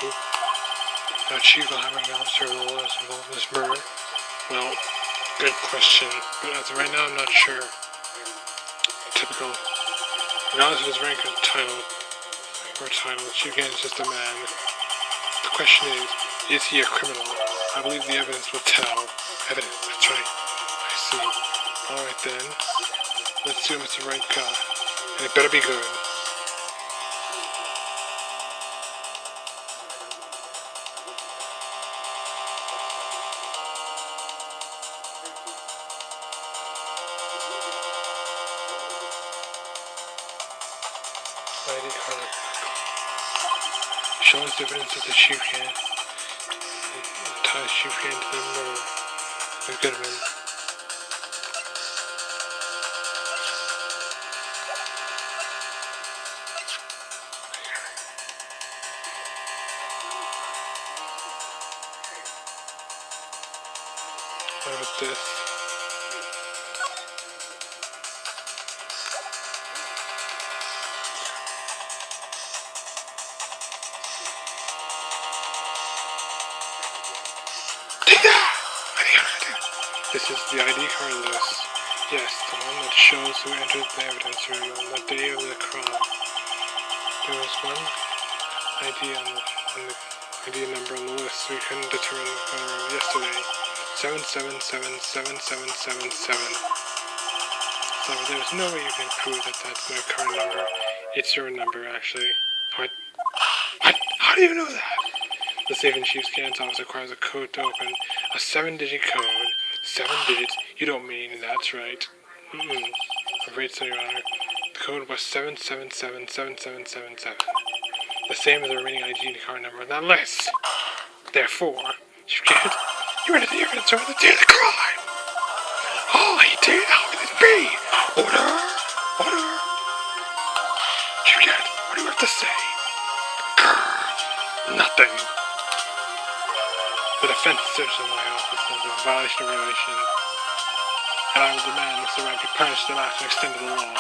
you. Chief hiring officer of the law is involved in this murder. Well, good question, but as of right now, I'm not sure. Typical. Regardless of his rank or title, the Chief Gann is just a man. The question is he a criminal? I believe the evidence will tell. Evidence, that's right. I see. Alright then. Let's assume it's the right guy. And it better be good. ID card. Shows evidence of the Chief Gann. Ties Chief Gann to the murder. The Goodman. What about this? This is the ID card list. Yes, the one that shows who entered the evidence room on the day of the crime. There was one ID on the ID number on the list. We couldn't determine the owner of yesterday. 7777777. So there's no way you can prove that that's my card number. It's your number, actually. What? How do you know that? The safe in Chief Gann's office requires a code to open. A 7-digit code. 7 digits? You don't mean that's right. I'm afraid so, Your Honor. The code was 7777777. The same as the remaining ID card number on that list. Therefore, you can't. You entered the evidence over the day of the crime. Oh, he did? How can this be? Order! You can't. What do you have to say? Nothing. The defense searched in my office as a violation of regulation, and I will demand Mr. Wright be punished to the maximum extent of the law.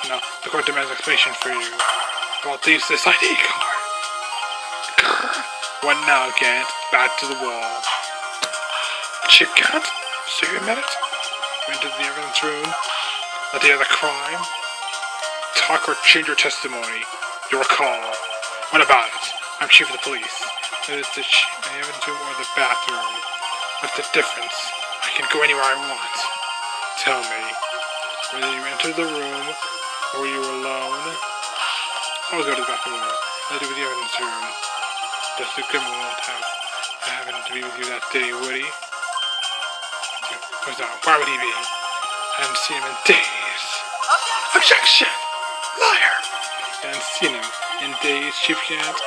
Now, the court demands explanation for you about this ID card. What now, Gant? Back to the wall. Chief Gant? So you admit it? You entered the evidence room the day of the crime? Talk or change your testimony. Your call. What about it? I'm chief of the police. It is the evidence room or the bathroom. What's the difference? I can go anywhere I want. Tell me, whether you entered the room or you were alone. I was go to the bathroom. I'll do with the evidence room. Just a good moment I happened to be with you that day, would he? Why would he be? I haven't seen him in days. Objection! Liar! I haven't seen him in days, Chief Gant.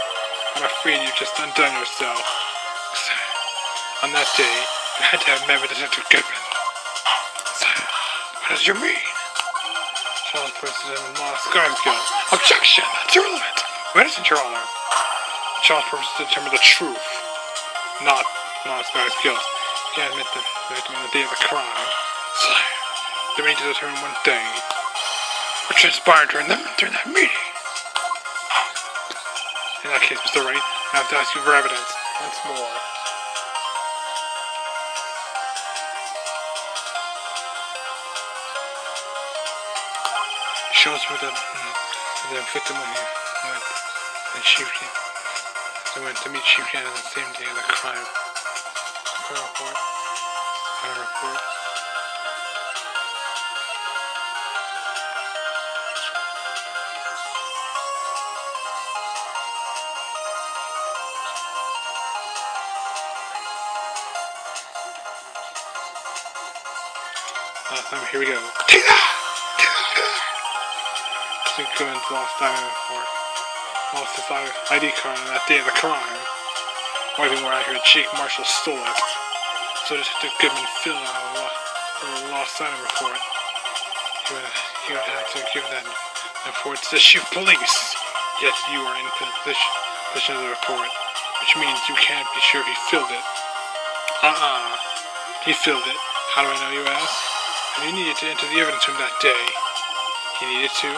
I'm afraid you've just undone yourself. On that day, you had to have met with Detective Goodman. What does you mean? Charles posted him in Lost Guards Guild. Objection! That's irrelevant. What is it, Your Honor? Charles purpose to determine the truth, not Lost Guards Guild. He had met the victim on the day of the crime. They need to determine one thing. What transpired during that meeting? In that case, Mr. Wright, I have to ask you for evidence once more. Shows where the victim went and Chief Gann. They went to meet Chief Gann on the same day of the crime. Report. Here we go. Take that! Goodman's lost his ID card on that day of the crime. Or even more accurate, Chief Marshal stole it. So Detective Goodman filled out a lost item report. He would have to give that report to the Chief of Police. Yet you are in possession of the report, which means you can't be sure he filled it. He filled it. How do I know, you ask? He needed to enter the evidence room that day. He needed to?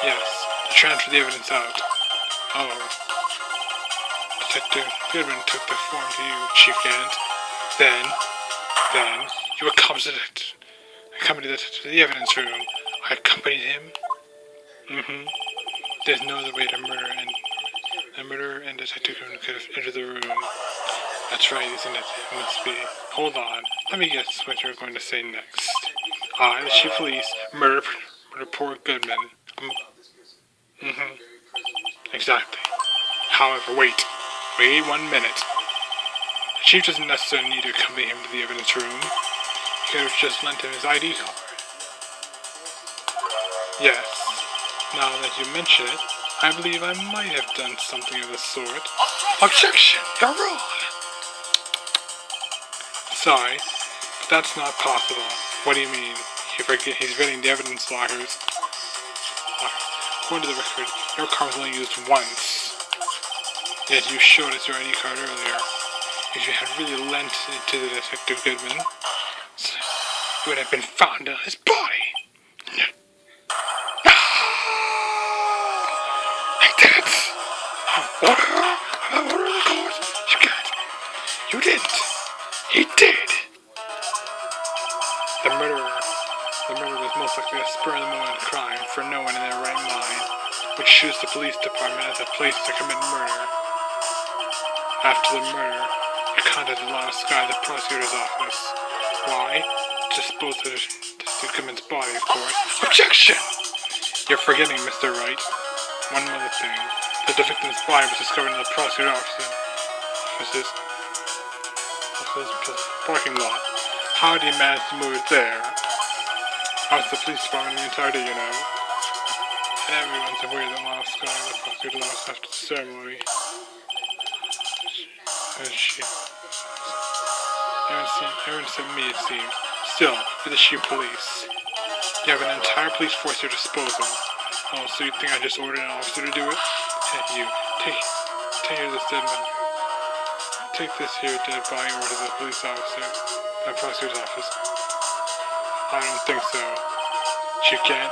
Yes, to transfer the evidence out. Oh. Detective Goodman took the form to you, Chief Gant. Then, you accompanied it to the evidence room. I accompanied him. Mm-hmm. There's no other way to murder and Detective Goodman could have entered the room. That's right, isn't it? It must be. Hold on. Let me guess what you're going to say next. I, the chief of police, murder poor Goodman. Mm-hmm. Exactly. However, wait 1 minute. The chief doesn't necessarily need to accompany him to the evidence room. He could have just lent him his ID card. Yes. Now that you mention it, I believe I might have done something of the sort. Objection! You're wrong! Sorry, but that's not possible. What do you mean? He's reading the evidence lockers. According to the record, your car was only used once. Yet you showed us your ID card earlier. If you had really lent it to the Detective Goodman, it would have been found on his body. I did it! Order the court! You can't. You didn't. He did! The murder was most likely a spur-of-the-moment crime, for no one in their right mind would choose the police department as a place to commit murder. After the murder, you contacted Lana Sky, the prosecutor's office. Why? To dispose of Detective Goodman's body, of course. Objection! You're forgetting, Mr. Wright. One other thing. The victim's body was discovered in the prosecutor's office's parking lot. How did he manage to move it there? I was the police department the entire day, you know. And everyone's aware that Lana Sky, the prosecutor's office after the ceremony. Everyone said me, it seems. Still, you're the chief police. You have an entire police force at your disposal. Oh, so you think I just ordered an officer to do it? Hey, you. Take this here dead body over to the police officer, the prosecutor's office. I don't think so. Chief Gant,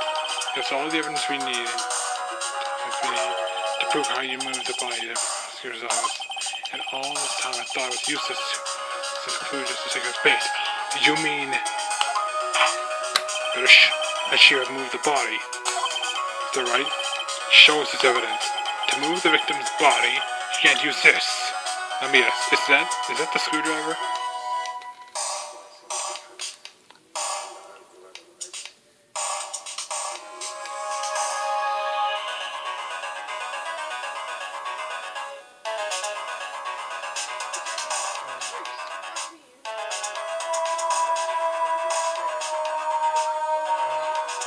that's all the evidence we need to prove how you moved the body to the prosecutor's office. And all this time I thought it was useless to conclude just to take up space. You mean that she had moved the body? Is that right? Show us this evidence. To move the victim's body, you can't use this. Let me guess. Is that the screwdriver?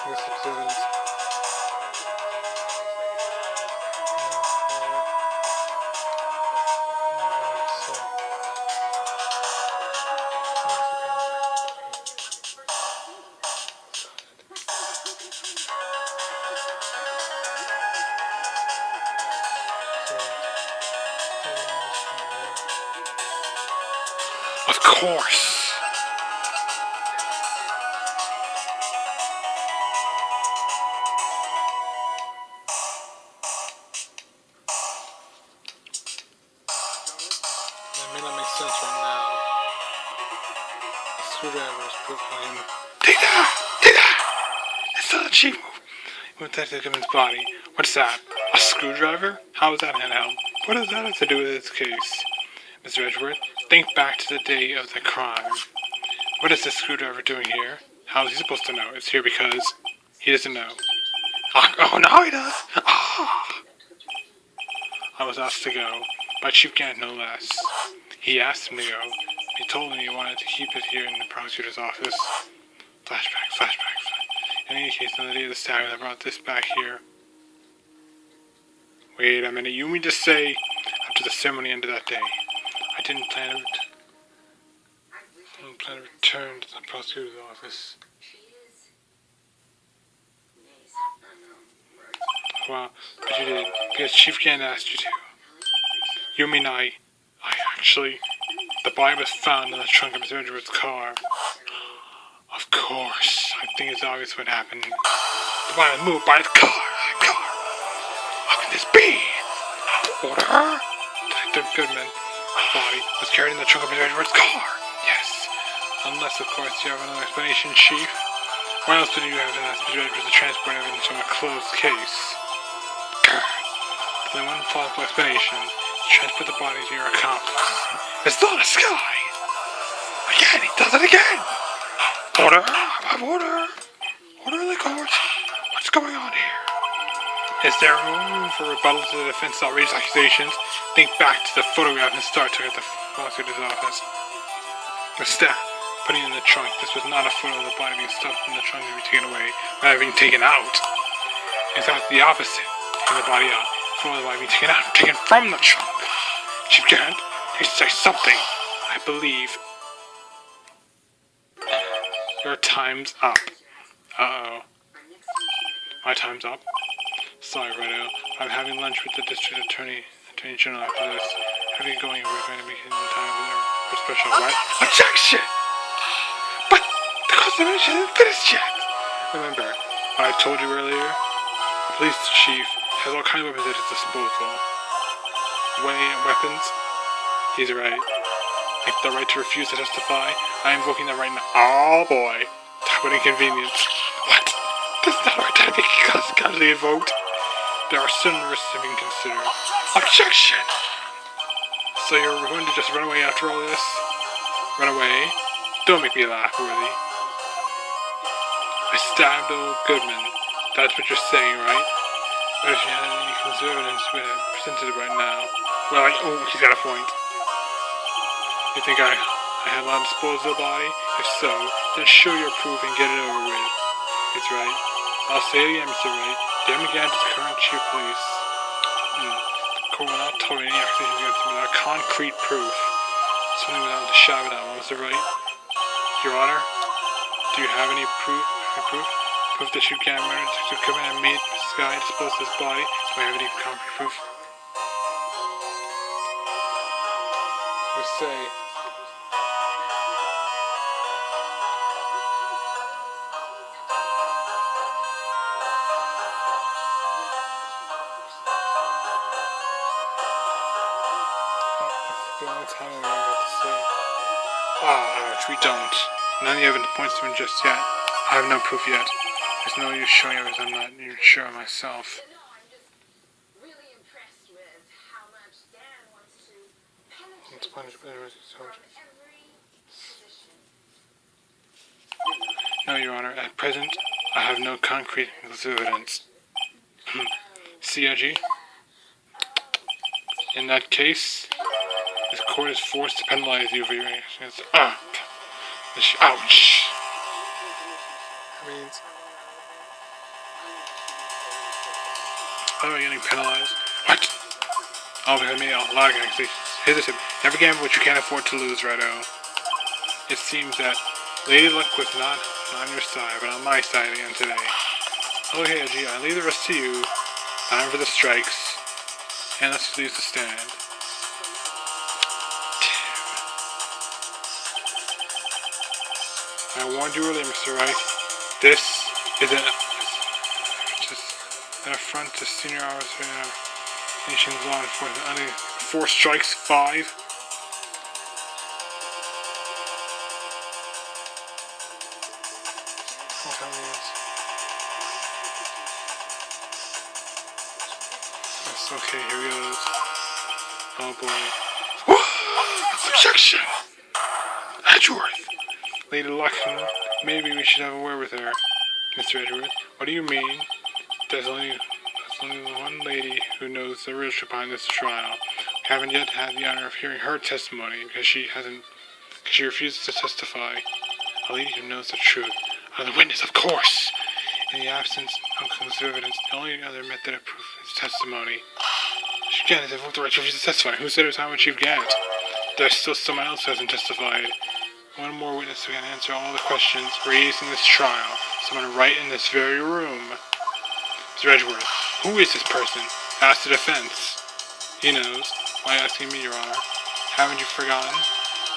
This is evidence. Of course! That may not make sense right now. The screwdriver was put on him. Take that! It's not a cheap move. With Detective Goodman's body. What's that? A screwdriver? How is that handheld? What does that have to do with this case? Mr. Edgeworth, think back to the day of the crime. What is this screwdriver doing here? How is he supposed to know? It's here because he doesn't know. Oh, now he does! Oh. I was asked to go, by Chief Gant no less. He asked him to go. He told me he wanted to keep it here in the prosecutor's office. Flashback. In any case, on the day of the stabbing, I brought this back here. Wait a minute, you mean to say, after the ceremony ended that day, I didn't plan to return to the prosecutor's office? Well, but you did, because Chief Gant asked you to. You mean I actually... The body was found in the trunk of Mr. Edgeworth's car. Of course, I think it's obvious what happened. The body was moved by the car. How can this be? Order? Detective Goodman's body was carried in the trunk of Mr. Edwards' car. Yes. Unless, of course, you have another explanation, Chief. Why else would you have asked Mr. Edwards to transport evidence from a closed case? There's only one plausible explanation. Transport the body to your accomplice. It's not a sky! Again, he does it again! Order! I have order! Order in the court! What's going on here? Is there room for rebuttal to the defense's outrageous accusations? Think back to the photograph and Starr took at the prosecutor's office. The staff putting it in the trunk. This was not a photo of the body being stuffed in the trunk to be taken away, rather being taken out. In fact, the opposite. Taking the body out. The photo of the body being taken out, taken from the trunk. Chief Garrett, you say something. I believe. Your time's up. Uh-oh. My time's up. Sorry, Wright. I'm having lunch with the district attorney general after this. Have you going? We're going to be in time for special, right? Objection! But the cross-examination isn't finished yet. Remember, what I told you earlier? The police chief has all kinds of weapons at his disposal. Weapons? He's right. Like the right to refuse to testify. I am invoking that right now. Oh boy. Talk about inconvenience. What? That's not our time to be constantly invoked. There are certain risks to be considered. Objection! So you're going to just run away after all this? Run away? Don't make me laugh, Worthy. I stabbed old Goodman. That's what you're saying, right? But if you had any conclusive evidence we have presented right now, well, he's got a point. You think I had allowed to dispose of the body? If so, then show your proof and get it over with. It's right. I'll say it again, Mr. Wright. Damn again to the current chief of police. The court will not tolerate any accusations against him without concrete proof. Something without a shadow of a doubt, Mr. Wright. Your Honor, do you have any proof? Proof that you can't murder Detective Goodman and made this guy dispose of his body? Do I have any concrete proof? Let's say. The only time I'm about to say. Ouch, we don't. None of the evidence points to him just yet. I have no proof yet. There's no use showing evidence I'm not even sure myself. Let's punish No, Your Honor. At present, I have no concrete evidence. CIG. In that case, this court is forced to penalize you for your actions. Ouch! That means... How am I getting penalized? What? Oh, because I made a lot of accusations. Here's the tip. Never gamble what you can't afford to lose, Righto. It seems that Lady Luck was not on your side, but on my side again today. Okay, G, I leave the rest to you. Time for the strikes. And let's use the stand. I warned you earlier, Mr. Wright. This is an affront to senior officer in our nation's law enforcement. Only 4 strikes, 5. That's okay, here he goes. Oh boy. Objection! Edgeworth! Lady Luckman, maybe we should have a word with her. Mr. Edgeworth, what do you mean? There's only one lady who knows the real truth behind this trial. We haven't yet had the honor of hearing her testimony because she refuses to testify. A lady who knows the truth. The witness, of course! In the absence of conclusive evidence, the only other method of proof is testimony. Chief Gannett has invoked the right to refuse to testify. Who said it was time with Chief Gannett? There's still someone else who hasn't testified. One more witness who can answer all the questions raised in this trial. Someone right in this very room. Mr. Edgeworth, who is this person? Ask the defense. He knows. Why asking me, Your Honor? Haven't you forgotten?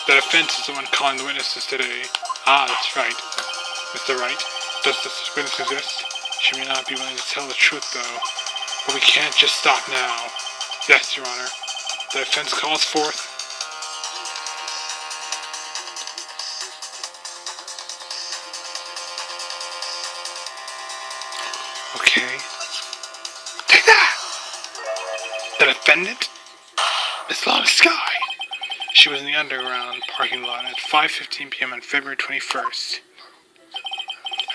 The defense is the one calling the witnesses today. That's right. Mr. Wright, does this witness exist? She may not be willing to tell the truth, though. But we can't just stop now. Yes, Your Honor. The offense calls forth. Okay. Take that! The defendant? Miss Lana Sky. She was in the underground parking lot at 5:15 p.m. on February 21st.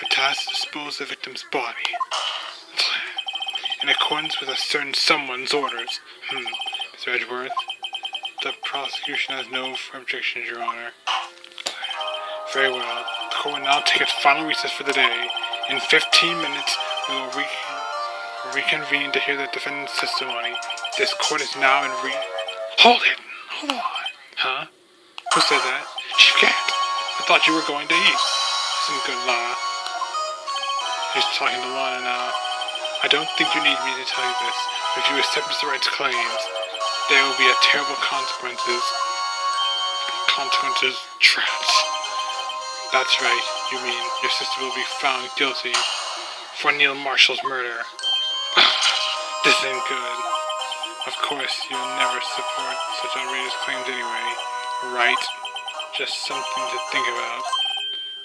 Her task is to dispose of the victim's body. In accordance with a certain someone's orders. Mr. Edgeworth, the prosecution has no objections, Your Honor. Very well. The court will now take its final recess for the day. In 15 minutes, we will reconvene to hear the defendant's testimony. This court is now in Hold it! Hold on! Huh? Who said that? Chief Cat! I thought you were going to eat. Listen good, Lana. He's talking to Lana now. I don't think you need me to tell you this, but if you accept Mr. Wright's claims, there will be terrible consequences. Traps. That's right, you mean your sister will be found guilty for Neil Marshall's murder. This isn't good. Of course, you'll never support such outrageous claims anyway, right? Just something to think about.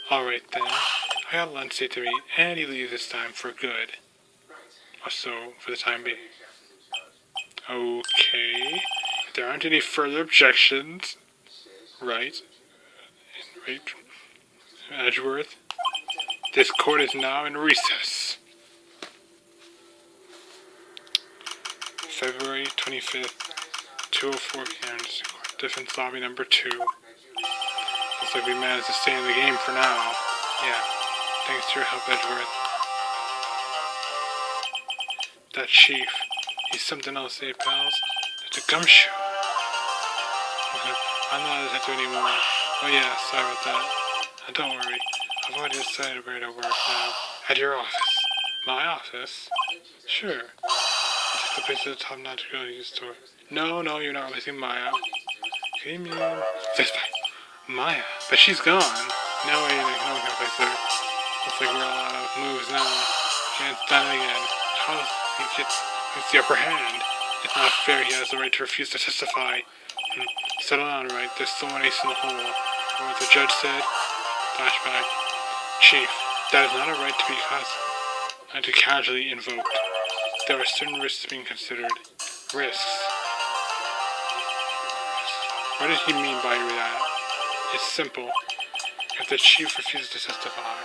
Alright then, I got Lindsay to meet, and he leaves this time for good. Or so, for the time being. Okay, if there aren't any further objections, right, Edgeworth, this court is now in recess. February 25th, 2:04 p.m. Defense lobby number 2. Looks like we managed to stay in the game for now. Yeah, thanks to your help, Edgeworth. That chief, he's something else, eh, pals? That's a gumshoe. I'm not a detective anymore. Oh yeah, sorry about that. Don't worry, I've already decided where to work now. At your office. My office? Sure. It's the place at the top-notch grocery store. No, you're not replacing Maya. Okay, man. Fist fight. Maya? But she's gone. No way, no one can replace her. Looks like we're all out of moves now. Can't stand it again. How does he get the upper hand? It's not fair, he has the right to refuse to testify. Settle down, Wright. There's still an ace in the hole. What the judge said? Flashback. Chief, that is not a right to casually invoke. There are certain risks being considered. Risks? What did he mean by that? It's simple. If the chief refuses to testify,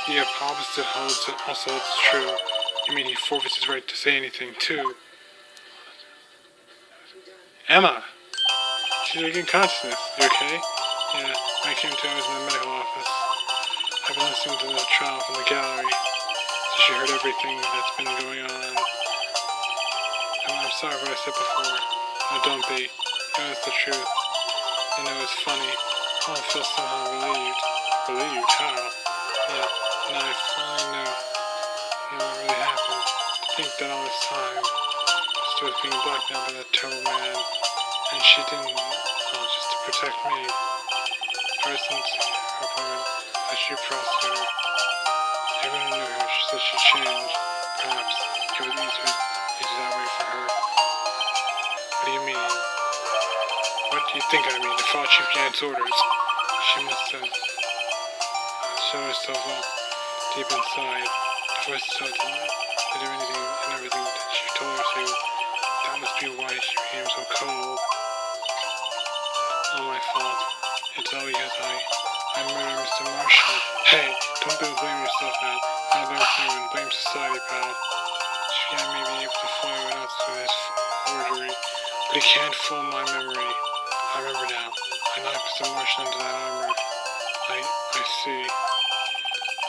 the opposite also holds true. You mean he forfeits his right to say anything, too? Emma! She's regained consciousness. You okay? Yeah, when I came to, I was in the medical office. I've been listening to the trial from the gallery, so she heard everything that's been going on. I'm sorry for what I said before. No, don't be. You know it's the truth. You know it's funny. I feel somehow relieved. Relieved? How? Yeah, now I finally know what really happened. To think that all this time, Sister was being blackmailed by that terrible man, and she didn't, just to protect me. Ever since her appointment as chief prosecutor, everyone knew her. She said she'd change. Perhaps it was easier that way for her. What do you mean? What do you think I mean? To follow Chief Janet's orders. She must have showed herself up deep inside. The voice told her to do anything and everything that she told her to. That must be why she became so cold. All my fault. It's all because I murdered Mr. Marshall. Hey, don't blame yourself now. Don't blame anyone. Blame society, pal. Chief Janet may be able to fool everyone else with his forgery, but he can't fool my memory. I remember now. I knocked Mr. Marshall into that armor. I see.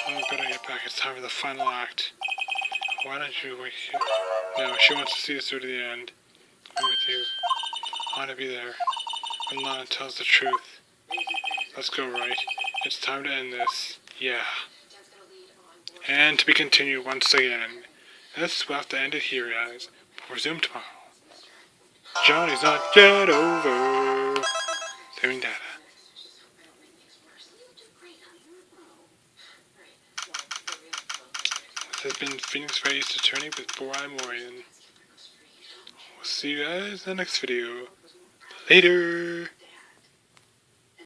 Oh, better get back. It's time for the final act. Why don't you wait here? No, she wants to see us through to the end. I'm with you. I want to be there. When Lana tells the truth. Let's go, Wright. It's time to end this. Yeah. And to be continued once again. This will have to end it here, guys. We'll resume tomorrow. Johnny's not yet over. Saving data. This has been Phoenix Raised Attorney with Borai Morian. We'll see you guys in the next video. Later!